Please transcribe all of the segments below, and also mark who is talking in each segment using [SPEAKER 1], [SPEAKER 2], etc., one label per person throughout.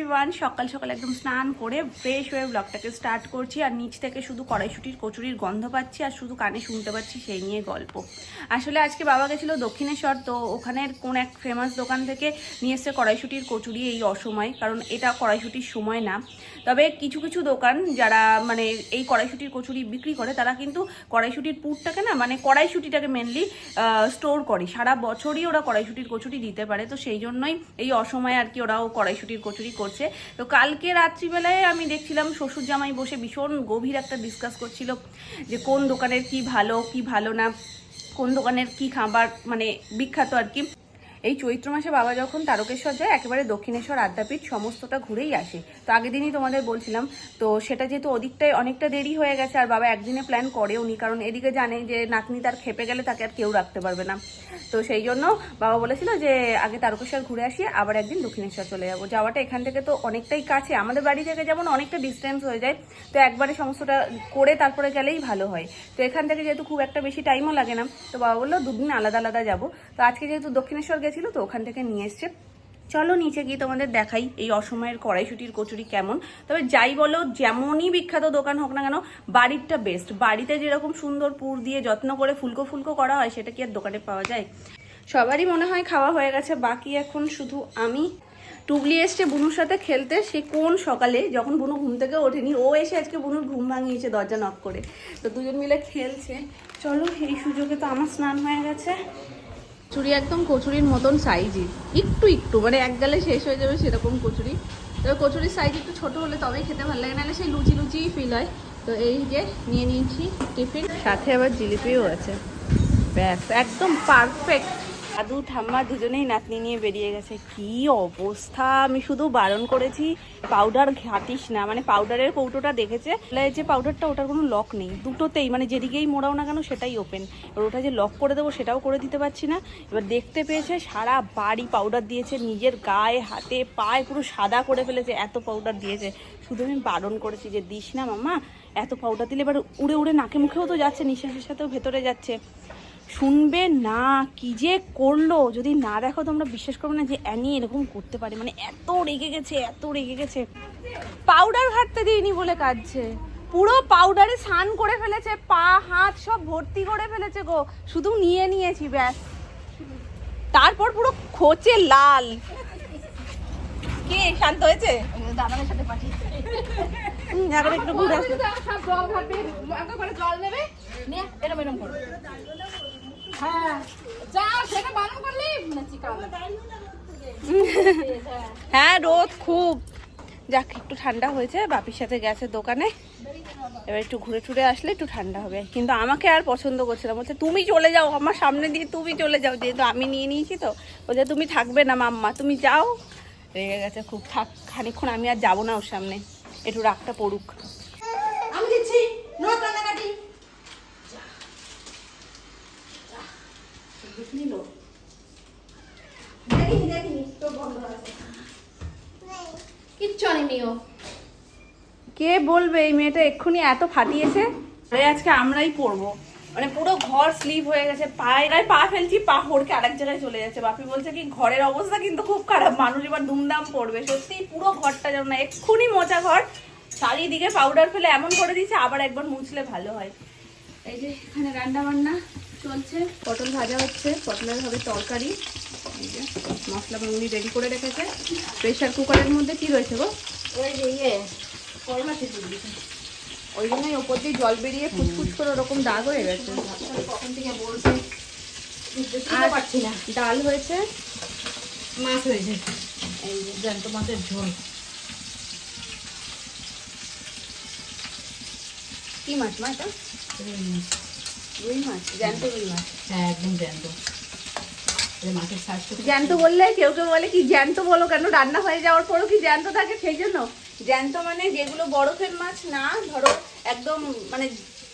[SPEAKER 1] Everyone, সকাল সকাল একদম স্নান করে ফ্রেশ হয়ে ব্লগটাকে স্টার্ট করছি। আর নিচ থেকে শুধু কড়াইশুঁটির কচুরির গন্ধ পাচ্ছি আর শুধু কানে শুনতে পাচ্ছি সেই নিয়ে গল্প। আসলে আজকে বাবা গেছিলো দক্ষিণেশ্বর, তো ওখানের কোন এক ফেমাস দোকান থেকে নিয়ে এসছে কড়াইশুঁটির কচুরি এই অসময়, কারণ এটা কড়াইশুঁটির সময় না। তবে কিছু কিছু দোকান যারা মানে এই কড়াইশুঁটির কচুরি বিক্রি করে তারা কিন্তু কড়াইশুঁটির পুরটাকে না, মানে কড়াইশুঁটিটাকে মেনলি স্টোর করে, সারা বছরই ওরা কড়াইশুঁটির কচুরি দিতে পারে। তো সেই জন্যই এই অসময়ে আর কি ওরাও কড়াইশুঁটির কচুরি করছে। তো কালকে রাত্রিবেলায় আমি দেখছিলাম শ্বশুর জামাই বসে ভীষণ গভীর একটা ডিসকাস করছিল যে কোন দোকানের কি ভালো না, কোন দোকানের কি খাবার মানে বিখ্যাত আর কি। এই চৈত্র মাসে বাবা যখন তারকেশ্বর যায় একেবারে দক্ষিণেশ্বর আদ্যাপীঠ সমস্তটা ঘুরেই আসে। তো আগের দিনই তোমাদের বলছিলাম, তো সেটা যেহেতু ওদিকটায় অনেকটা দেরি হয়ে গেছে আর বাবা একদিনে প্ল্যান করেও নি, কারণ এদিকে জানে যে নাতনি তার খেপে গেলে তাকে আর কেউ রাখতে পারবে না। তো সেই জন্য বাবা বলেছিল যে আগে তারকেশ্বর ঘুরে আসি, আবার একদিন দক্ষিণেশ্বর চলে যাবো। যাওয়াটা এখান থেকে তো অনেকটাই কাছে, আমাদের বাড়ি থেকে যেমন অনেকটা ডিস্টেন্স হয়ে যায়, তো একবারে সমস্তটা করে তারপরে গেলেই ভালো হয়। তো এখান থেকে যেহেতু খুব একটা বেশি টাইমও লাগে না, তো বাবা বললো দুদিন আলাদা আলাদা যাবো। তো আজকে যেহেতু দক্ষিণেশ্বর ছিল তো ওখান থেকে নিয়ে এসছে। চলো নিচে গিয়ে তোমাদের দেখাই এই অসময়ের কড়াইশুঁটির কচুরি কেমন। তবে যাই বলো, যেমনই বিখ্যাত দোকান হোক না কেন, বাড়িরটা বেস্ট। বাড়িতে যেরকম সুন্দর পুর দিয়ে যত্ন করে ফুলকো ফুলকো করা হয়, সেটা কি আর দোকানে পাওয়া যায়? সবারই মনে হয় খাওয়া হয়ে গেছে, বাকি এখন শুধু আমি। টুগলি এসছে বুনুর সাথে খেলতে, সে কোন সকালে যখন বুনু ঘুম থেকে ওঠেনি, ও এসে আজকে বুনুর ঘুম ভাঙিয়েছে দরজা নক করে। তো দুজন মিলে খেলছে। চলো, এই সুযোগে তো আমার স্নান হয়ে গেছে। কচুরি একদম কচুরির মতন সাইজই, একটু মানে এক গালে শেষ হয়ে যাবে সেরকম কচুরি। তবে কচুরির সাইজ একটু ছোট হলে তবেই খেতে ভালো লাগে, নাহলে সেই লুচিই ফিল হয়। তো এই যে নিয়ে নিয়েছি টিফিন, সাথে আবার জিলিপিও আছে। ব্যাস একদম পারফেক্ট। দাদু ঠাম্মা দুজনেই নাতনি নিয়ে বেরিয়ে গেছে। কি অবস্থা! আমি শুধু বারণ করেছি পাউডার ঘাটিস না, মানে পাউডারের কৌটোটা দেখেছে যে পাউডারটা, ওটার কোনো লক নেই দুটোতেই, মানে যেদিকেই মোড়াও না কেন সেটাই ওপেন। এবার ওটা যে লক করে দেবো সেটাও করে দিতে পারছি না। এবার দেখতে পেয়েছে সারা বাড়ি পাউডার দিয়েছে, নিজের গায়ে হাতে পায়ে পুরো সাদা করে ফেলেছে, এত পাউডার দিয়েছে। শুধু আমি বারণ করেছি যে দিস না মামা, এত পাউডার দিলে এবার উড়ে উড়ে নাকে মুখেও তো যাচ্ছে, নিঃশ্বাসের সাথেও ভেতরে যাচ্ছে। শুনবে না, কি যে করলো! যদি না দেখো তোমরা বিশ্বাস করবে না যে অ্যানি এরকম করতে পারে, মানে এত রেগে গেছে। পাউডার ঘাটতে দিইনি বলে কাঁদছে, পুরো পাউডারে স্নান করে ফেলেছে, পা হাত সব ভর্তি করে ফেলেছে গো। শুধু নিয়েছি ব্যাস, তারপর পুরো খোঁচে লাল। কে শান্ত হয়েছে? দাদার সাথে পাঠিয়েছে এখন একটু ঘুরে আসবে। জল নেবে নিয়ে এরম করো। হ্যাঁ রোদ খুব। যাক একটু ঠান্ডা হয়েছে, বাপির সাথে গেছে দোকানে, এবার একটু ঘুরে টুরে আসলে একটু ঠান্ডা হবে। কিন্তু আমাকে আর পছন্দ করছে না, বলছে তুমি চলে যাও আমার সামনে দিয়ে, তুমি চলে যাও, যেহেতু আমি নিয়ে নিয়েছি। তো বলছে তুমি থাকবে না মাম্মা, তুমি যাও। রেগে গেছে খুব, থাক খানিকক্ষণ, আমি আর যাবো না ওর সামনে, একটু রাগটা পড়ুক।
[SPEAKER 2] আমি দিচ্ছি নো কান্নাকাটি। কিচ্ছু আনিনিও।
[SPEAKER 1] কে বলবে এই মেয়েটা এক্ষুনি এত ফাটিয়েছে। আজকে আমরাই পড়বো, মানে পুরো ঘর স্লিপ হয়ে গেছে, পায়ে পা ফেলছি, পা হড়কে আরেক জায়গায় চলে যাচ্ছে। বাপি বলছে কি ঘরের অবস্থা কিন্তু খুব খারাপ, মানুষ এবার দুমদাম পড়বে। সত্যি পুরো ঘরটা যেন না এক্ষুনি মোচা ঘর, চারিদিকে পাউডার ফেলে এমন করে দিয়েছে, আবার একবার মুছলে ভালো হয়। এই যে এখানে রান্না বান্না চলছে, পটল ভাজা হচ্ছে, পটলের হবে তরকারি। এই যে মশলা মুড়ি রেডি করে রেখেছে। প্রেশার কুকারের মধ্যে কি রয়েছে গো?
[SPEAKER 2] ওই যে
[SPEAKER 1] ওই জন্যই ওপর দিয়ে জল বেরিয়ে ফুটফুট করে ওরকম দাগ হয়ে গেছে।
[SPEAKER 2] কখন থেকে বলছে
[SPEAKER 1] আর পাচ্ছি না। ডাল হয়েছে,
[SPEAKER 2] মাছ হয়েছে, এই যে জ্যান্ত মাছের ঝোল।
[SPEAKER 1] কি মাছ মা এটা? রুই মাছ, জ্যান্ত রুই মাছ।
[SPEAKER 2] হ্যাঁ একদম জ্যান্ত। মাছের স্বাস্থ্য
[SPEAKER 1] জ্যান্ত বললে কেউ বলে কি জ্যান্ত বলো কেন, রান্না হয়ে যাওয়ার পরও কি জ্যান্ত থাকে? সেই জন্য জ্যান্ত মানে যেগুলো বরফের মাছ না, ধরো একদম মানে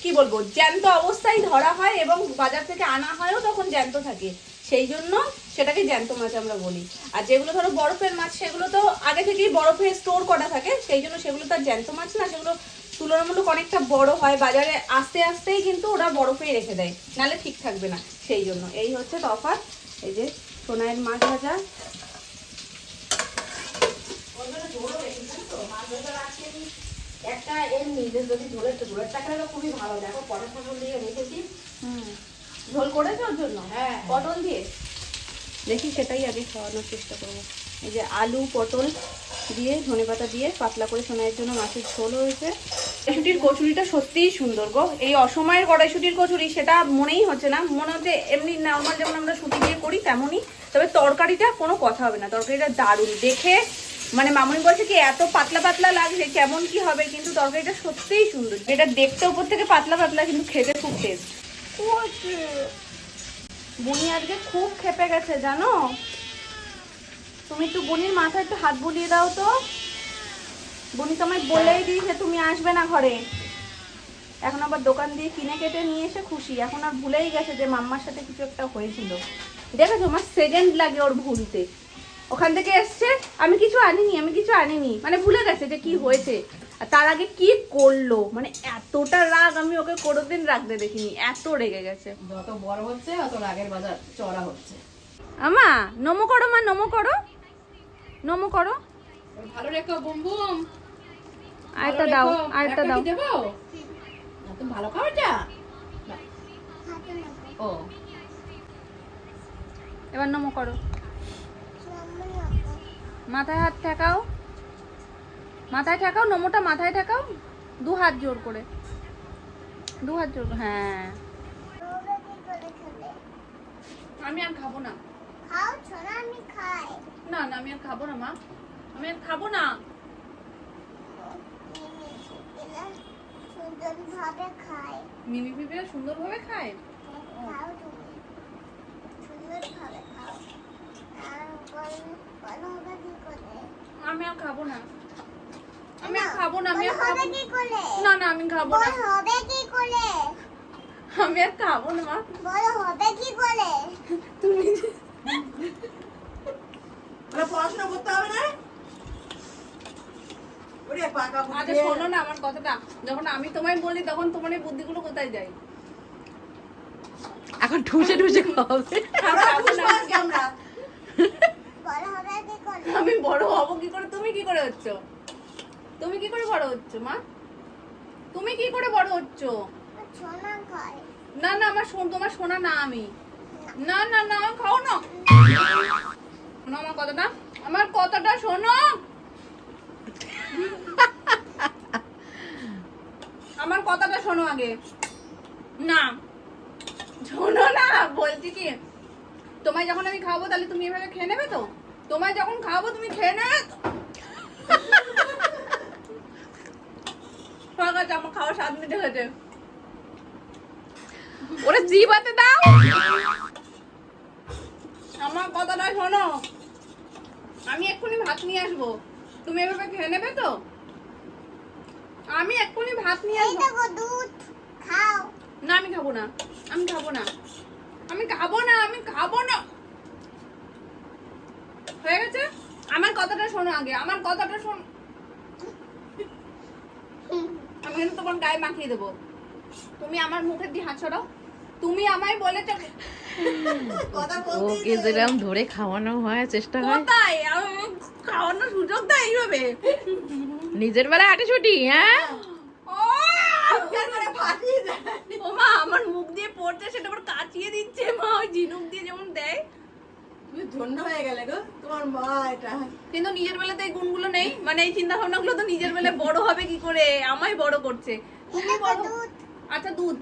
[SPEAKER 1] কি বলবো, জ্যান্ত অবস্থায় ধরা হয় এবং বাজার থেকে আনা হয়ও তখন জ্যান্ত থাকে, সেই জন্য সেটাকে জ্যান্ত মাছ আমরা বলি। আর যেগুলো ধরো বরফের মাছ, সেগুলো তো আগে থেকেই বরফে স্টোর করা থাকে, সেই জন্য সেগুলো তো আর জ্যান্ত মাছ না, সেগুলো তুলনামূলক অনেকটা বড় হয়, বাজারে আস্তে আস্তেই কিন্তু ওরা বরফেই রেখে দেয়, নাহলে ঠিক থাকবে না। সেই জন্য এই হচ্ছে তফাৎ। এই যে সোনাইয়ের মাছ ভাজা,
[SPEAKER 2] একটা এমনি যে যদি ঝোলের টাকাটা খুবই ভালো, দেখো পটল ফটল দিয়ে রেখেছি।
[SPEAKER 1] ঝোল করেছে ওর জন্য?
[SPEAKER 2] হ্যাঁ।
[SPEAKER 1] পটল দিয়ে দেখি, সেটাই আগে খাওয়ানোর চেষ্টা করবো। এই যে আলু পটল দিয়ে ধনেপাতা দিয়ে পাতলা করে সোনাইয়ের জন্য মাছের ঝোল হয়েছে। কড়াইশুটির কচুরিটা সত্যিই সুন্দর গো। এই অসময়ের কড়াইশুটির কচুরি সেটা মনেই হচ্ছে না, মনে হচ্ছে এমনি নর্মাল যেমন আমরা সুতি দিয়ে করি তেমনই। তবে তরকারিটা কোনো কথা হবে না, তরকারিটা দারুণ দেখে। মানে মামুনি বলছে কি এত পাতলা পাতলা লাগছে কেমন কি হবে, কিন্তু তরকারিটা সত্যিই সুন্দর। এটা দেখতে উপর থেকে পাতলা পাতলা, কিন্তু খেতে খুব টেস্ট। বুনি আজকে খুব খেপে গেছে জানো। তুমি একটু বুনির মাথায় একটু হাত বুলিয়ে দাও তো। বুনি তোমায় বলেই দিয়েছে তুমি আসবে না ঘরে। এখন আবার দোকান দিয়ে কিনে কেটে নিয়ে এসে খুশি। এখন আর ভুলেই গেছে যে মাম্মার সাথে কিছু একটা হয়েছিল। দেখেছো আমার সেকেন্ড লাগে ওর ভুলতে। ওখান থেকে এসছে আমি কিছু আনিনি, মানে ভুলে গেছে যে কি হয়েছে। আর তার আগে কি করলো, মানে এতটা রাগ আমি ওকে কোনোদিন রাখতে দেখিনি, এত রেগে গেছে।
[SPEAKER 2] যত বড় হচ্ছে অত রাগের বাজার চড়া হচ্ছে।
[SPEAKER 1] আমা নমো করো, মা নমো করো, নমো করো।
[SPEAKER 2] ভালো রেখো বুম বুম।
[SPEAKER 1] আরেকটা দাও, আরেকটা দাও।
[SPEAKER 2] দেবো তুমি ভালো খাও এটা। ও
[SPEAKER 1] এবার নমো করো, মাথায় হাত ঠেকাও, মাথায় ঠেকাও, নমোটা মাথায় ঠেকাও, দু হাত জোর করে, দু হাত জোর। হ্যাঁ আমি আর খাবো না।
[SPEAKER 3] খাও ছোনা, আমি খাই।
[SPEAKER 1] না না আমি আর খাবো না মা, আমি আর খাবো না।
[SPEAKER 3] সুন্দরভাবে খাই।
[SPEAKER 1] মিমি পিপিরা সুন্দরভাবে খায়।
[SPEAKER 3] খাও তুমি, সুন্দরভাবে খাও। আর বড় হবে কি করে?
[SPEAKER 1] আমি আর খাবো না, আমি আর খাবো না, আমি আর
[SPEAKER 3] বড় হবে
[SPEAKER 1] খাবো
[SPEAKER 3] কি করে?
[SPEAKER 1] না। না আমি খাবো না,
[SPEAKER 3] বড় হবে কি করে?
[SPEAKER 1] আমি আর খাবো না মা।
[SPEAKER 3] বড় হবে কি করে?
[SPEAKER 1] তুমি
[SPEAKER 2] পড়াশোনা করতে হবে না। ওরে পাকা
[SPEAKER 1] আচ্ছা শোনো না আমার কথাটা, যখন আমি তোমায় বলি তখন তোমার এই বুদ্ধিগুলো কোথায় যায়?
[SPEAKER 2] এখন ঠুসে ঠুসে খাওয়াবে।
[SPEAKER 1] আমরা
[SPEAKER 3] বড় হবে কি করে?
[SPEAKER 1] আমি বড় হবো কি করে? তুমি কি করে হচ্ছ? তুমি কি করে বড় হচ্ছ মা? তুমি কি করে বড় হচ্ছ?
[SPEAKER 3] ছোনা খাই।
[SPEAKER 1] না না আমার তোমার শোনা না আমি। না না না খাও না, শোনো আমার কথাটা, আমার কথাটা শোনো। আমার কথাটা শোনো আগে। না শোনো না, বলছি কি তোমায় যখন আমি খাওয়াবো তাহলে তুমি এভাবে খেয়ে নেবে তো? তোমায় যখন খাওয়াবো তুমি খেয়ে নেবে তো? ঠিক আছে, আমার খাওয়ার স্বাদ মিটে গেছে।
[SPEAKER 2] ওরে জিবাতে দাও।
[SPEAKER 1] আমার কথাটা শোনো, আমি এক্ষুনি ভাত নিয়ে আসবো, তুমি এভাবে খেয়ে নেবে তো? আমি এক্ষুনি ভাত নিয়ে
[SPEAKER 3] এই
[SPEAKER 1] আসবো।
[SPEAKER 3] দেখো দুধ খাও।
[SPEAKER 1] না আমি খাবো না, আমি খাবো না, আমি খাবো না, আমি খাবো না। হয়ে গেছে, আমার কথাটা শোনো আগে, আমার কথাটা শোনো। আমি কিন্তু তোমার গায়ে মাখিয়ে দেবো। তুমি আমার মুখের দিয়ে হাত ছড়াও। তুমি আমায় বলেছো
[SPEAKER 2] ওকে যেরকম ধরে খাওয়ানো হয়, চেষ্টা হয়।
[SPEAKER 1] কোথায় আমার খাওয়ানোর সুযোগ দেয় এইভাবে?
[SPEAKER 2] নিজের বেলায় আটেছুটি। হ্যাঁ
[SPEAKER 1] ও মা আমার মুখ দিয়ে পড়ছে, সেটা আবার কাচিয়ে দিচ্ছে মা, ওই ঝিনুক দিয়ে যেমন দেয়।
[SPEAKER 2] ধন্য হয়ে গেলে গো তোমার মা। এটা
[SPEAKER 1] কিন্তু নিজের বেলাতে এই গুণগুলো নেই, মানে এই চিন্তা ভাবনাগুলো তো নিজের বেলায় বড় হবে কি করে? আমায় বড় করছে। তুমি বড়। আচ্ছা দুধ,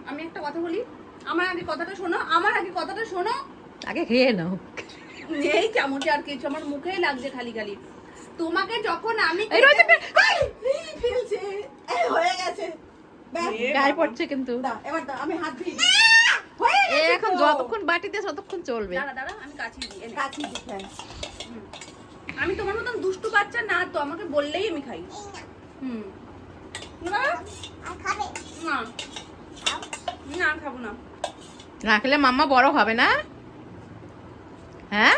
[SPEAKER 1] আমি একটা কথা বলি, আমার আগে কথাটা শোনো, আমার আগে কথাটা শোনো।
[SPEAKER 2] আগে খেয়ে নাও।
[SPEAKER 1] এই চামচে আর কিছু আমার মুখেই লাগছে খালি খালি। তোমাকে যখন আমি
[SPEAKER 2] ফেলছে হয়ে গেছে, গায়ে পড়ছে কিন্তু। এবার আমি হাত ধুই। এখন যতক্ষণ বাটিতে ততক্ষণ চলবে।
[SPEAKER 1] দাঁড়া দাঁড়া আমি কাচিয়ে দিই, এনে।
[SPEAKER 2] কাছি দিতে
[SPEAKER 1] আমি তোমার মতন দুষ্টু বাচ্চা না তো, আমাকে বললেই আমি খাই। হুম না
[SPEAKER 3] আর খাবে?
[SPEAKER 1] না
[SPEAKER 3] খাও।
[SPEAKER 1] না খাবো না।
[SPEAKER 2] না খেলে মাম্মা বড় হবে না। হ্যাঁ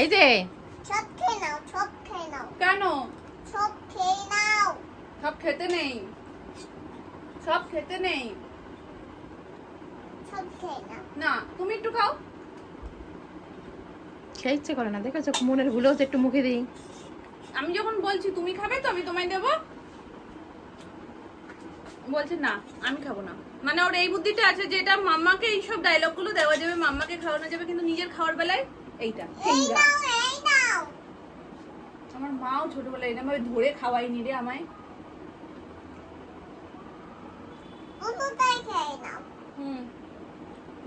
[SPEAKER 2] এই যে
[SPEAKER 3] সব খেয়ে নাও, সব খেয়ে নাও,
[SPEAKER 1] কেন?
[SPEAKER 3] সব খেয়ে নাও।
[SPEAKER 1] সব খেতে নেই, সব খেতে নেই।
[SPEAKER 3] সব খেয়ে নাও।
[SPEAKER 1] না তুমি একটু খাও।
[SPEAKER 2] খেয়ে ইচ্ছে করে না, দেখেছো মনের ভুলেও তো একটু মুখে দিই।
[SPEAKER 1] আমি যখন বলছি তুমি খাবে তো আমি তোমায় দেবো, বলছে না আমি খাবো না। মানে ওর এই বুদ্ধিটা আছে যে এটা মাম্মাকে এইসব ডায়লগ গুলো দেওয়া যাবে, মাম্মাকে খাওয়ানো যাবে, কিন্তু নিজের খাওয়ার বেলায় এইটা
[SPEAKER 3] এই
[SPEAKER 1] ঠেঙ্গা।
[SPEAKER 3] নাও এই নাও
[SPEAKER 1] আমার মাও ছোটবেলায় এরকম ভাবে ধরে খাওয়াইনি রে আমায়।
[SPEAKER 3] উলুটাই খেয়ে নাও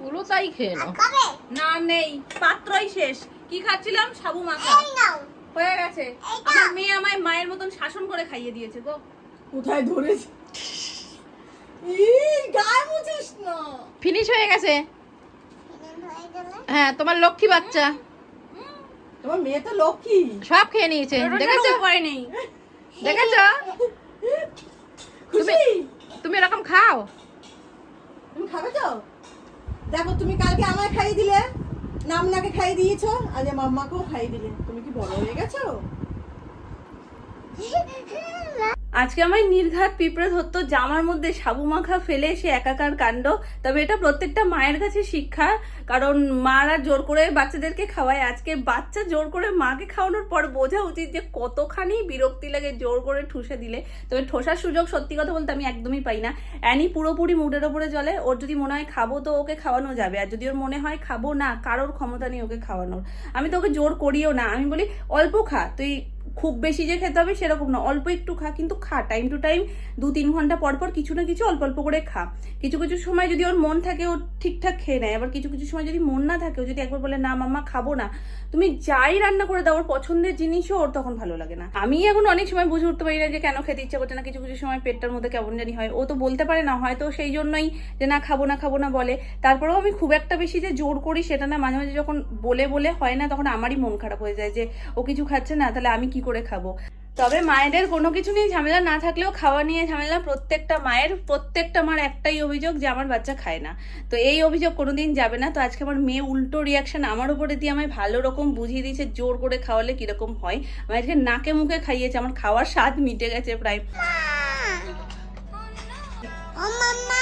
[SPEAKER 2] ওগুলো তাই খেয়ে
[SPEAKER 3] আর
[SPEAKER 2] নাও।
[SPEAKER 3] খাবে
[SPEAKER 1] না নেই, পাত্রই শেষ। কি খাচ্ছিলাম? সাবু মাখা
[SPEAKER 3] এই নাও
[SPEAKER 1] হয়ে গেছে। আমার মেয়ে আমায় মায়ের মতন শাসন করে খাইয়ে দিয়েছে গো।
[SPEAKER 4] কোথায় ধরেছে? গায়ে মুছিস না।
[SPEAKER 2] ফিনিশ হয়ে গেছে।
[SPEAKER 3] ফিনিশ হয়ে গেলে
[SPEAKER 2] হ্যাঁ, তোমার লক্ষ্মী বাচ্চা
[SPEAKER 4] তোমার মেয়ে তো লক্ষ্মী।
[SPEAKER 2] সব খেয়ে নিয়েছে। দেখেছো?
[SPEAKER 1] উপায় নেই।
[SPEAKER 2] দেখেছো?
[SPEAKER 4] খুশি?
[SPEAKER 2] তুমি এরকম খাও।
[SPEAKER 4] তুমি খাবে তো? দেখো তুমি কালকে আমায় খাইয়ে দিলে, নামনাকে খাইয়ে দিয়েছো, আজ মাম্মাকেও খাইয়ে দিলে। তুমি কি বড় হয়ে গেছো?
[SPEAKER 1] আজকে আমায় নির্ঘাত পিঁপড়ে ধরতো, জামার মধ্যে সাবু মাখা ফেলে সে একাকার কাণ্ড। তবে এটা প্রত্যেকটা মায়ের কাছে শিক্ষা, কারণ মারা জোর করে বাচ্চাদেরকে খাওয়ায়। আজকে বাচ্চা জোর করে মাকে খাওয়ানোর পর বোঝা উচিত যে কতখানি বিরক্তি লাগে জোর করে ঠুসে দিলে। তবে ঠোসার সুযোগ সত্যি কথা বলতে আমি একদমই পাই না। অ্যানি পুরোপুরি মুডের ওপরে চলে। ওর যদি মনে হয় খাবো তো ওকে খাওয়ানো যাবে, আর যদি ওর মনে হয় খাবো না, কারোর ক্ষমতা নেই ওকে খাওয়ানোর। আমি তো ওকে জোর করিও না, আমি বলি অল্প খা, তুই খুব বেশি যে খেতে হবে সেরকম না, অল্প একটু খা, কিন্তু খা টাইম টু টাইম 2-3 ঘন্টা পর পর কিছু না কিছু অল্প অল্প করে খা। কিছু কিছু সময় যদি ওর মন থাকে ও ঠিকঠাক খেয়ে নেয়, আবার কিছু কিছু সময় যদি মন না থাকে, ও যদি একবার বলে না মাম্মা খাবো না, তুমি যাই রান্না করে দাও ওর পছন্দের জিনিসও ওর তখন ভালো লাগে না। আমি এখন অনেক সময় বুঝে উঠতে পারি না যে কেন খেতে ইচ্ছা করছে না, কিছু কিছু সময় পেটটার মধ্যে কেমন জানি হয়। ও তো বলতে পারে না, হয়তো সেই জন্যই যে না খাবো না বলে। তারপরেও আমি খুব একটা বেশি যে জোর করি সেটা না, মাঝে মাঝে যখন বলে বলে হয় না তখন আমারই মন খারাপ হয়ে যায় যে ও কিছু খাচ্ছে না, তাহলে আমি কি করে খাবো। তবে মায়েদের কোনো কিছু নিয়ে ঝামেলা না থাকলেও খাওয়া নিয়ে ঝামেলা প্রত্যেকটা মার একটাই অভিযোগ যে আমার বাচ্চা খায় না। তো এই অভিযোগ কোনোদিন যাবে না। তো আজকে আমার মেয়ে উল্টো রিয়াকশন আমার উপরে দিয়ে আমায় ভালো রকম বুঝিয়ে দিয়েছে জোর করে খাওয়ালে কিরকম হয়। আমার আজকে নাকে মুখে খাইয়েছে, আমার খাওয়ার স্বাদ মিটে গেছে প্রায়।
[SPEAKER 3] ও মাম্মা